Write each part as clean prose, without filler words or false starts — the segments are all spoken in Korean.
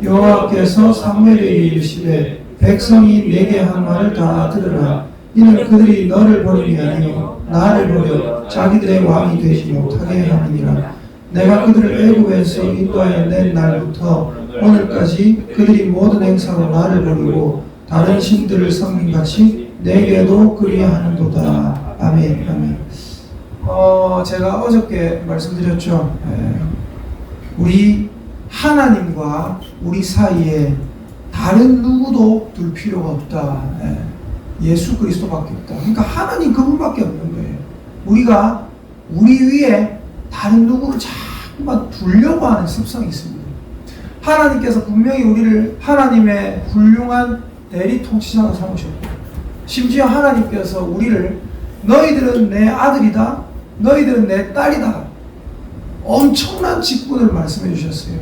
여호와께서 사무엘에게 이르시되 백성이 내게 한 말을 다 들으라. 이는 그들이 너를 버림이 아니요 나를 버려 자기들의 왕이 되지 못하게 함이니라. 내가 그들을 애굽에서 인도하여 낸 날부터 오늘까지 그들이 모든 행사로 나를 버리고 다른 신들을 섬김같이 내게도 그리하는도다. 아멘. 아멘. 제가 어저께 말씀드렸죠. 우리 하나님과 우리 사이에 다른 누구도 둘 필요가 없다. 예수 그리스도밖에 없다. 그러니까 하나님 그분밖에 없는 거예요. 우리가 우리 위에 다른 누구를 자꾸만 두려고 하는 습성이 있습니다. 하나님께서 분명히 우리를 하나님의 훌륭한 대리 통치자로 삼으셨고, 심지어 하나님께서 우리를 너희들은 내 아들이다, 너희들은 내 딸이다, 엄청난 직분을 말씀해 주셨어요.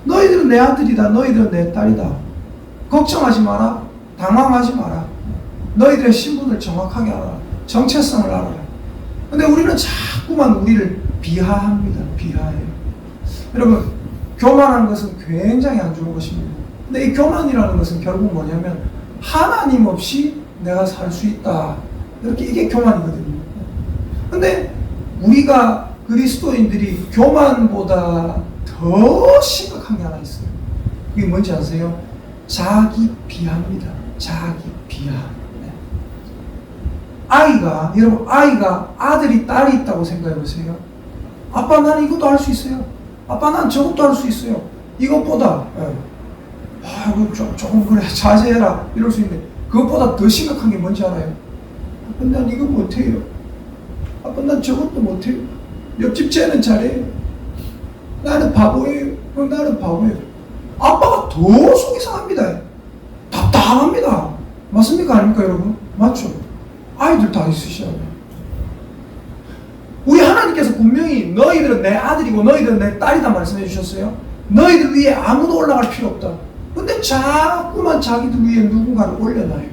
너희들은 내 아들이다, 너희들은 내 딸이다. 걱정하지 마라, 당황하지 마라. 너희들의 신분을 정확하게 알아라. 정체성을 알아라. 근데 우리는 자꾸만 우리를 비하합니다. 비하해요. 여러분, 교만한 것은 굉장히 안 좋은 것입니다. 근데 이 교만이라는 것은 결국 뭐냐면 하나님 없이 내가 살 수 있다. 이렇게 이게 교만이거든요. 근데 우리가 그리스도인들이 교만보다 더 심각한 게 하나 있어요. 이게 뭔지 아세요? 자기 비하입니다. 자기 비하. 여러분, 아이가 아들이 딸이 있다고 생각해 보세요. 아빠, 나는 이것도 할 수 있어요. 아빠, 난 저것도 할 수 있어요. 이것보다 조금 그래 자제해라 이럴 수 있는데, 그것보다 더 심각한 게 뭔지 알아요? 아빠, 난 이거 못해요. 아빠, 난 저것도 못해요. 옆집 쟤는 잘해요. 나는 바보예요. 그럼 나는 바보예요. 아빠가 더 속이 상합니다. 답답합니다. 맞습니까? 아닙니까, 여러분? 맞죠? 아이들 다 있으시잖아요. 우리 하나님께서 분명히 너희들은 내 아들이고 너희들은 내 딸이다 말씀해 주셨어요. 너희들 위에 아무도 올라갈 필요 없다. 근데 자꾸만 자기들 위에 누군가를 올려놔요.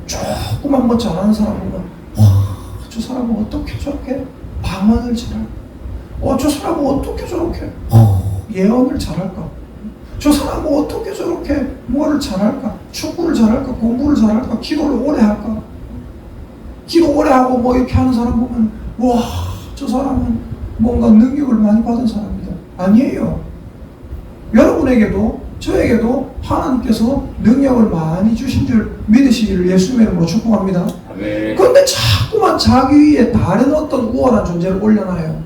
조금만 뭐 잘하는 사람 보면 저 사람은 어떻게 저렇게 방언을 잘할까? 저 사람은 어떻게 저렇게 예언을 잘할까? 저 사람은 어떻게 저렇게 뭐를 잘할까? 축구를 잘할까? 공부를 잘할까? 기도를 오래 할까? 기도 오래 하고 뭐 이렇게 하는 사람 보면 와, 저 사람은 뭔가 능력을 많이 받은 사람이다. 아니에요. 여러분에게도 저에게도 하나님께서 능력을 많이 주신 줄 믿으시기를 예수님의 이름으로 축복합니다. 그런데 자꾸만 자기 위에 다른 어떤 우월한 존재를 올려놔요.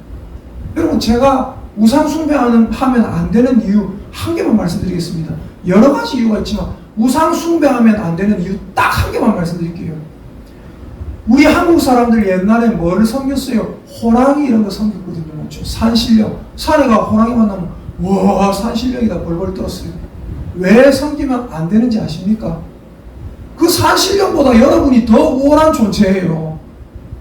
여러분, 제가 우상 숭배하면 안 되는 이유 한 개만 말씀드리겠습니다. 여러 가지 이유가 있지만 우상 숭배하면 안 되는 이유 딱 한 개만 말씀드릴게요. 우리 한국 사람들 옛날에 뭐를 섬겼어요? 호랑이 이런 거 섬겼거든요. 맞죠? 산신령. 산에 가 호랑이 만나면 와, 산신령이다 벌벌 떨었어요. 왜 섬기면 안 되는지 아십니까? 그 산신령보다 여러분이 더 우월한 존재예요.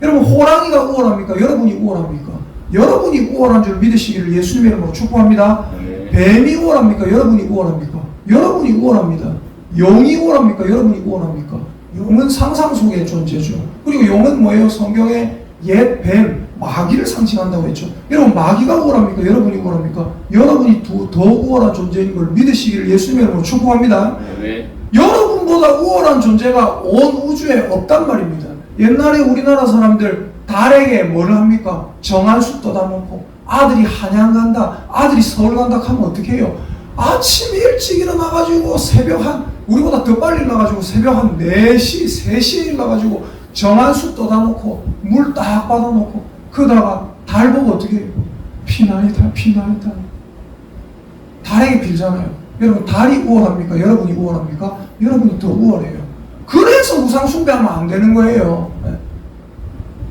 여러분, 호랑이가 우월합니까? 여러분이 우월합니까? 여러분이 우월한 줄 믿으시기를 예수님의 이름으로 축복합니다. 뱀이 우월합니까? 여러분이 우월합니까? 여러분이 우월합니다. 용이 우월합니까? 여러분이 우월합니까? 용은 상상 속의 존재죠. 그리고 용은 뭐예요? 성경에 옛 뱀, 마귀를 상징한다고 했죠. 여러분, 마귀가 우월합니까? 여러분이 우월합니까? 여러분이 더 우월한 존재인 걸 믿으시기를 예수님의 이름으로 축복합니다. 여러분보다 우월한 존재가 온 우주에 없단 말입니다. 옛날에 우리나라 사람들 달에게 뭐를 합니까? 정한수 떠다놓고 아들이 한양 간다, 아들이 서울 간다 하면 어떻게 해요? 아침 일찍 일어나가지고 우리보다 더 빨리 일어나가지고 새벽 한 4시, 3시에 일어나가지고 정한수 떠다놓고 물 딱 받아놓고 그러다가 달 보고 어떻게 해요? 피나이다, 피나이다. 달에게 빌잖아요. 여러분, 달이 우월합니까? 여러분이 우월합니까? 여러분이 더 우월해요. 그래서 우상 숭배하면 안 되는 거예요.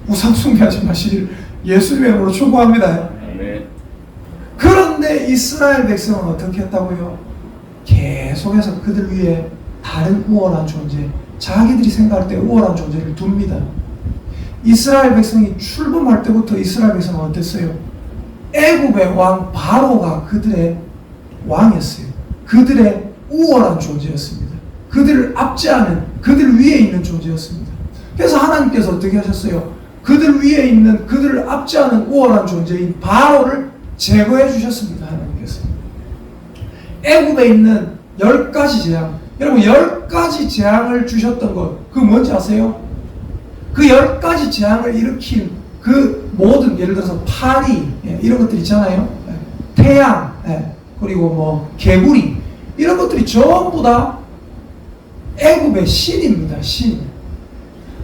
우상 숭배하지 마시길 예수님의 이름으로 축복합니다. 그런데 이스라엘 백성은 어떻게 했다고요? 계속해서 그들 위에 다른 우월한 존재, 자기들이 생각할 때 우월한 존재를 둡니다. 이스라엘 백성이 출범할 때부터 이스라엘 백성은 어땠어요? 애굽의 왕 바로가 그들의 왕이었어요. 그들의 우월한 존재였습니다. 그들을 압제하는, 그들 위에 있는 존재였습니다. 그래서 하나님께서 어떻게 하셨어요? 그들 위에 있는, 그들을 압제하는 우월한 존재인 바로를 제거해 주셨습니다. 하나님께서. 애굽에 있는 10가지 재앙. 여러분 10가지 재앙을 주셨던 것, 그거 뭔지 아세요? 그 10가지 재앙을 일으킨 그 모든, 예를 들어서 파리, 이런 것들 있잖아요. 태양, 그리고 뭐 개구리, 이런 것들이 전부 다 애굽의 신입니다. 신.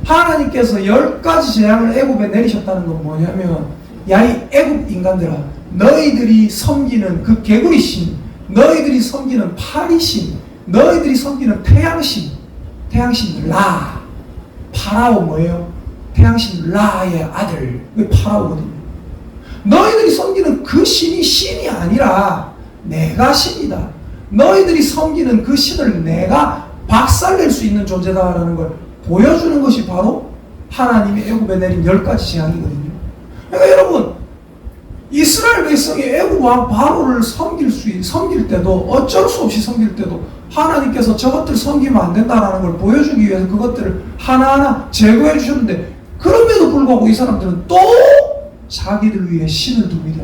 하나님께서 10가지 재앙을 애굽에 내리셨다는 건 뭐냐면, 야 이 애굽 인간들아, 너희들이 섬기는 그 개구리 신, 너희들이 섬기는 파리 신, 너희들이 섬기는 태양신, 태양신 라, 파라오 뭐예요? 태양신 라의 아들, 그 파라오거든요. 너희들이 섬기는 그 신이 신이 아니라 내가 신이다. 너희들이 섬기는 그 신을 내가 박살낼 수 있는 존재다라는 걸 보여주는 것이 바로 하나님이 애굽에 내린 10가지 재앙이거든요. 그러니까 여러분, 이스라엘 백성이 애굽 왕 바로를 섬길 때도, 어쩔 수 없이 섬길 때도 하나님께서 저것들 섬기면 안 된다라는 걸 보여주기 위해서 그것들을 하나하나 제거해 주셨는데, 그럼에도 불구하고 이 사람들은 또 자기들 위해 신을 둡니다.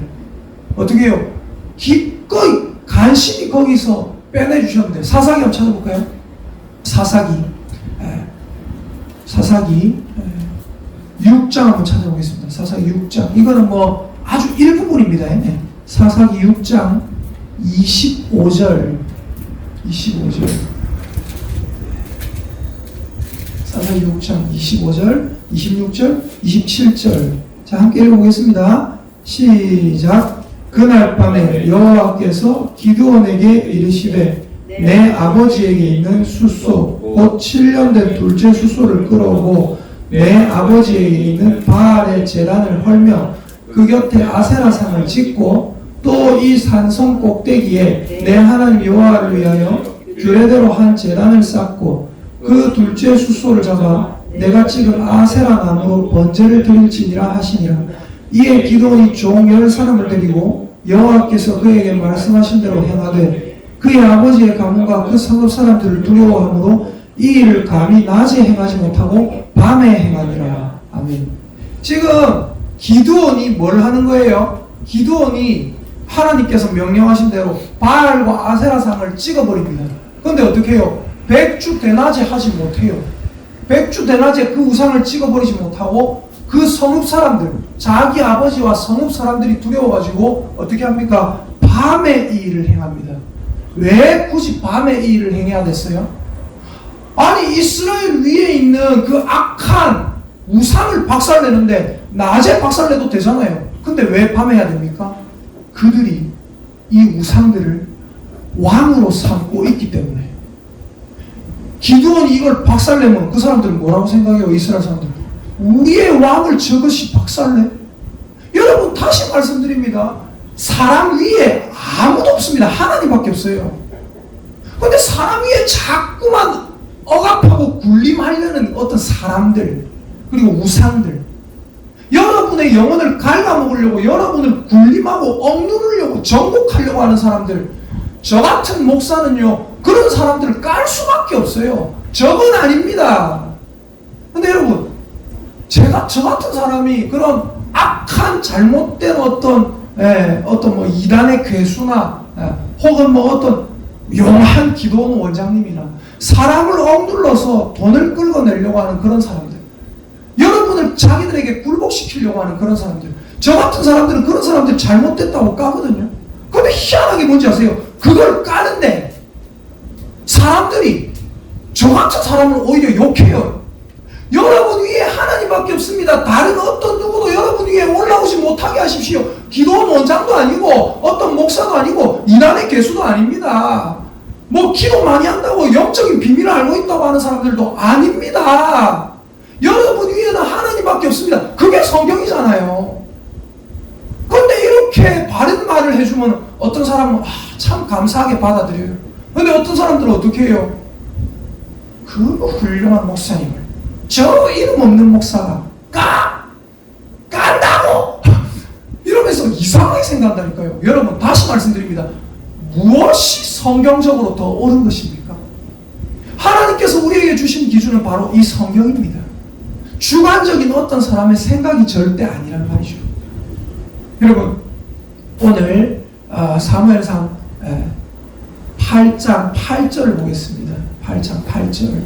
어떻게 해요? 기꺼이 간신히 거기서 빼내주셨는데, 사사기 한번 찾아볼까요? 사사기 6장 한번 찾아보겠습니다. 사사기 6장. 이거는 뭐 아주 일부분입니다. 사사기 6장 25절. 사사기 6장 25절, 26절, 27절. 자, 함께 읽어보겠습니다. 시작. 그날 밤에 여호와께서 기드온에게 이르시되 내 아버지에게 있는 숫소 곧 7년 된 둘째 숫소를 끌어오고 내 아버지에게 있는 바알의 제단을 헐며 그 곁에 아세라상을 짓고 또 이 산성 꼭대기에 내 하나님 여호와를 위하여 규례대로 한 제단을 쌓고 그 둘째 숫소를 잡아 내가 찍은 아세라 나무로 번제를 드릴지니라 하시니라. 이에 기드온이 종 10사람을 데리고 여호와께서 그에게 말씀하신 대로 행하되 그의 아버지의 가문과 그 성읍 사람들을 두려워하므로 이 일을 감히 낮에 행하지 못하고 밤에 행하니라. 아멘. 지금 기드온이 뭘 하는 거예요? 기드온이 하나님께서 명령하신 대로 바알과 아세라상을 찍어버립니다. 그런데 어떻게 해요? 백주대낮에 하지 못해요. 백주대낮에 그 우상을 찍어버리지 못하고 그 성읍 사람들, 자기 아버지와 성읍 사람들이 두려워가지고 어떻게 합니까? 밤에 이 일을 행합니다. 왜 굳이 밤에 이 일을 행해야 됐어요? 아니 이스라엘 위에 있는 그 악한 우상을 박살내는데 낮에 박살내도 되잖아요. 근데 왜 밤에 해야 됩니까? 그들이 이 우상들을 왕으로 삼고 있기 때문에. 기드온이 이걸 박살내면 그 사람들은 뭐라고 생각해요? 이스라엘 사람들, 우리의 왕을 저것이 박살내? 여러분 다시 말씀드립니다. 사람 위에 아무도 없습니다. 하나님밖에 없어요. 근데 사람 위에 자꾸만 억압하고 군림하려는 어떤 사람들, 그리고 우상들, 여러분의 영혼을 갉아먹으려고, 여러분을 군림하고 억누르려고, 정복하려고 하는 사람들, 저 같은 목사는요 그런 사람들을 깔 수밖에 없어요. 적은 아닙니다. 근데 여러분, 저 같은 사람이 그런 악한 잘못된 어떤 뭐 이단의 괴수나 혹은 뭐 어떤 용한 기도원 원장님이나 사람을 억눌러서 돈을 끌어내려고 하는 그런 사람들, 여러분을 자기들에게 굴복시키려고 하는 그런 사람들, 저 같은 사람들은 그런 사람들 잘못됐다고 까거든요. 근데 희한하게 뭔지 아세요? 그걸 까는데 사람들이 저 같은 사람을 오히려 욕해요. 여러분 위에 하나님밖에 없습니다. 다른 어떤 누구도 여러분 위에 올라오지 못하게 하십시오. 기도원 원장도 아니고 어떤 목사도 아니고 이단의 개수도 아닙니다. 뭐 기도 많이 한다고 영적인 비밀을 알고 있다고 하는 사람들도 아닙니다. 여러분 위에는 하나님밖에 없습니다. 그게 성경이잖아요. 그런데 이렇게 바른 말을 해주면 어떤 사람은 참 감사하게 받아들여요. 근데 어떤 사람들은 어떻게 해요? 그 훌륭한 목사님을 저 이름 없는 목사가 깐다고 이러면서 이상하게 생각한다니까요. 여러분 다시 말씀드립니다. 무엇이 성경적으로 더 옳은 것입니까? 하나님께서 우리에게 주신 기준은 바로 이 성경입니다. 주관적인 어떤 사람의 생각이 절대 아니란 말이죠. 여러분 오늘 사무엘상 8장 8절을 보겠습니다. 8장 8절.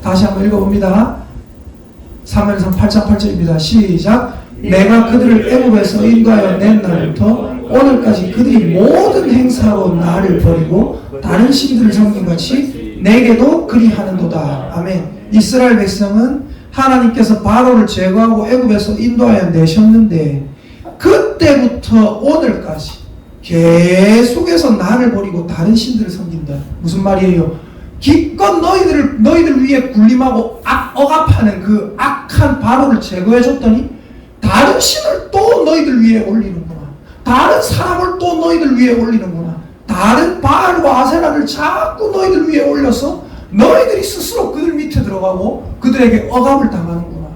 다시 한번 읽어봅니다. 사무엘상 8장 8절입니다. 시작. 내가 그들을 애굽에서 인도하여 낸 날부터 오늘까지 그들이 모든 행사로 나를 버리고 다른 신들을 섬긴 같이 내게도 그리하는도다. 아멘. 이스라엘 백성은 하나님께서 바로를 제거하고 애굽에서 인도하여 내셨는데 그때부터 오늘까지 계속해서 나를 버리고 다른 신들을 섬긴다. 무슨 말이에요? 기껏 너희들 위해 군림하고 억압하는 그 악한 바로를 제거해줬더니 다른 신을 또 너희들 위해 올리는구나. 다른 사람을 또 너희들 위해 올리는구나. 다른 바알과 아세라를 자꾸 너희들 위해 올려서 너희들이 스스로 그들 밑에 들어가고 그들에게 억압을 당하는구나.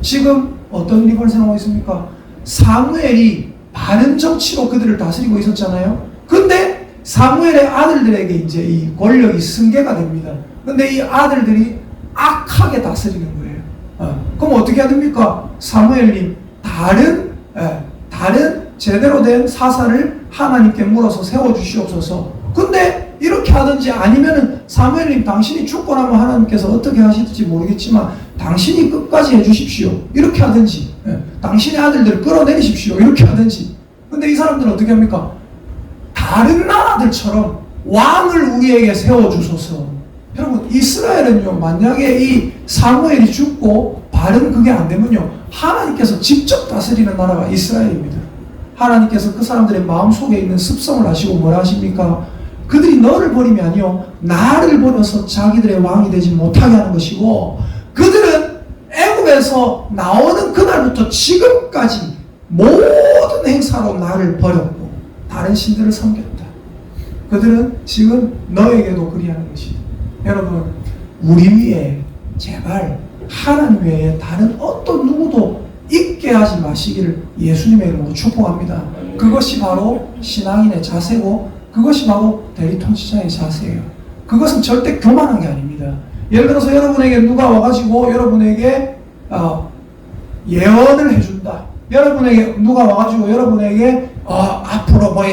지금 어떤 일이 발생하고 있습니까? 사무엘이 바른 정치로 그들을 다스리고 있었잖아요. 근데 사무엘의 아들들에게 이제 이 권력이 승계가 됩니다. 근데 이 아들들이 악하게 다스리는 거예요. 그럼 어떻게 해야 됩니까? 사무엘님, 다른 제대로 된 사사를 하나님께 물어서 세워주시옵소서. 근데 이렇게 하든지 아니면은 사무엘님 당신이 죽고 나면 하나님께서 어떻게 하실지 모르겠지만 당신이 끝까지 해주십시오. 이렇게 하든지 당신의 아들들을 끌어내리십시오. 이렇게 하든지. 근데 이 사람들은 어떻게 합니까? 다른 나라들처럼 왕을 우리에게 세워주소서. 여러분 이스라엘은요 만약에 이 사무엘이 죽고 바른 그게 안 되면요 하나님께서 직접 다스리는 나라가 이스라엘입니다. 하나님께서 그 사람들의 마음속에 있는 습성을 아시고 뭐라 하십니까? 그들이 너를 버리면요 나를 버려서 자기들의 왕이 되지 못하게 하는 것이고 그들은 애굽에서 나오는 그날부터 지금까지 모든 행사로 나를 버렸고 다른 신들을 섬겼다. 그들은 지금 너에게도 그리하는 것이다. 여러분 우리 위에 제발 하나님 외에 다른 어떤 누구도 있게 하지 마시기를 예수님의 이름으로 축복합니다. 그것이 바로 신앙인의 자세고 그것이 바로 대리통치자의 자세예요. 그것은 절대 교만한 게 아닙니다. 예를 들어서 여러분에게 누가 와가지고 여러분에게 예언을 해준다. 여러분에게 누가 와가지고 여러분에게 앞으로 뭐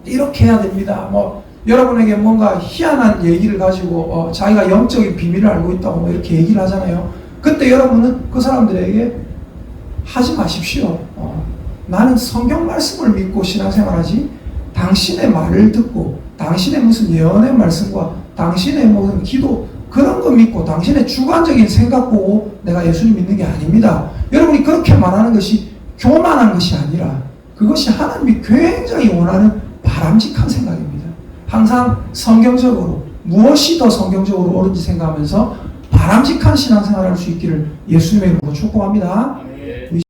이렇게 해야 됩니다. 뭐 여러분에게 뭔가 희한한 얘기를 가지고 자기가 영적인 비밀을 알고 있다고 뭐 이렇게 얘기를 하잖아요. 그때 여러분은 그 사람들에게 하지 마십시오. 나는 성경 말씀을 믿고 신앙생활하지 당신의 말을 듣고 당신의 무슨 예언의 말씀과 당신의 무슨 기도 그런 거 믿고 당신의 주관적인 생각 보고 내가 예수님 믿는 게 아닙니다. 여러분이 그렇게 말하는 것이 교만한 것이 아니라 그것이 하나님이 굉장히 원하는 바람직한 생각입니다. 항상 성경적으로 무엇이 더 성경적으로 옳은지 생각하면서 바람직한 신앙생활을 할 수 있기를 예수님의 이름으로 축복합니다.